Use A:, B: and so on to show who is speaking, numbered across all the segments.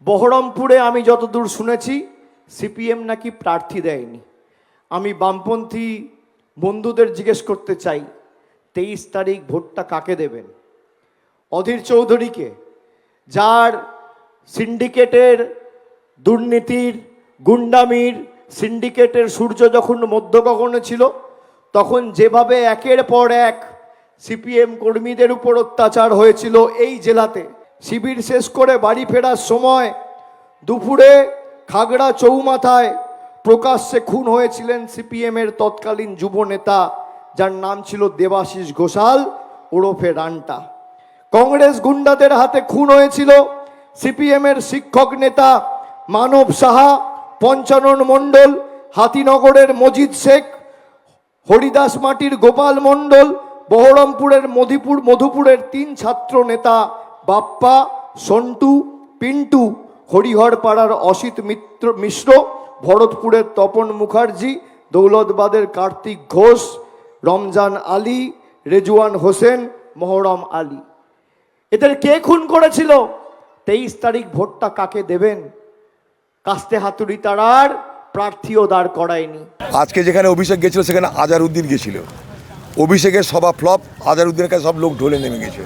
A: বহরমপুরে আমি যতদূর শুনেছি সিপিএম নাকি প্রার্থী দেয়নি। আমি বামপন্থী বন্ধুদের জিজ্ঞেস করতে চাই, 23 তারিখ ভোটটা কাকে দেবেন? অধীর চৌধুরীকে, যার সিন্ডিকেটের দুর্নীতির গুন্ডামির সিন্ডিকেটের সূর্য যখন মধ্য গগনে ছিল, তখন যেভাবে একের পর এক সিপিএম কর্মীদের উপর অত্যাচার হয়েছিল এই জেলাতে, শিবির শেষ করে বাড়ি ফেরার সময় দুপুরে খাগড়া চৌমাথায় প্রকাশ্যে খুন হয়েছিলেন সিপিএমের তৎকালীন যুব নেতা, যার নাম ছিল দেবাশিস ঘোষাল ওরফে রান্টা। কংগ্রেস গুন্ডাদের হাতে খুন হয়েছিল সিপিএমের শিক্ষক নেতা মানব সাহা, পঞ্চানন মণ্ডল, হাতিনগরের মজিদ শেখ, হরিদাস মাটির গোপাল মণ্ডল, বহরমপুরের মধুপুরের 3 ছাত্র নেতা বাপ্পা, সন্টু, পিন্টু, হরিহরপাড়ার অসিত মিশ্র, ভরতপুরের তপন মুখার্জি, দৌলতবাদের কার্তিক ঘোষ, রমজান আলী, রেজওয়ান হোসেন, মহরম আলী। এদের কে খুন করেছিল? 23 তারিখ ভোটটা কাকে দেবেন? কাস্তে হাতুড়ি তারার প্রার্থীও দাঁড় করায়নি।
B: আজকে যেখানে অভিষেক গেছিল সেখানে আজারউদ্দিন গেছিল। অভিষেকের সভা ফ্লপ, আজারউদ্দিনের কাছে সব লোক ঢলে নেমে গেছে।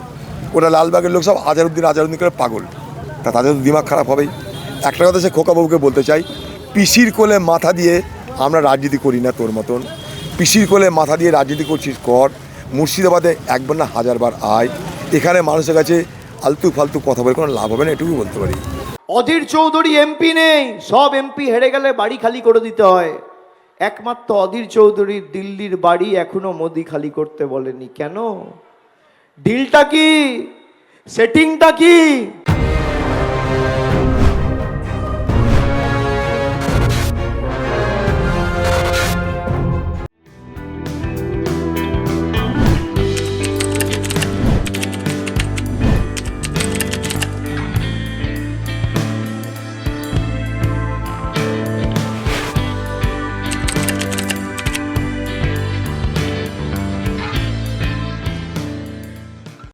B: ওরা লালবাগের লোক সব আজারউদ্দিন করে পাগল। তা তাদের তো দিমাগ খারাপ হবেই। একটা কথা সে খোকাবাবুকে বলতে চাই, পিসির কোলে মাথা দিয়ে আমরা রাজনীতি করি না তোর মতন। পিসির কোলে মাথা দিয়ে রাজনীতি করছিস কর, মুর্শিদাবাদে একবার না 1000 বার আয়। এখানে মানুষের কাছে আলতু ফালতু কথা বলে কোনো লাভ হবে না, এটুকু বলতে পারি।
A: অধীর চৌধুরী এমপি নেই, সব এমপি হেরে গেলে বাড়ি খালি করে দিতে হয়। একমাত্র অধীর চৌধুরীর দিল্লির বাড়ি এখনো মোদি খালি করতে বলেনি। কেন? ডিলটা কি? সেটিংটা কি?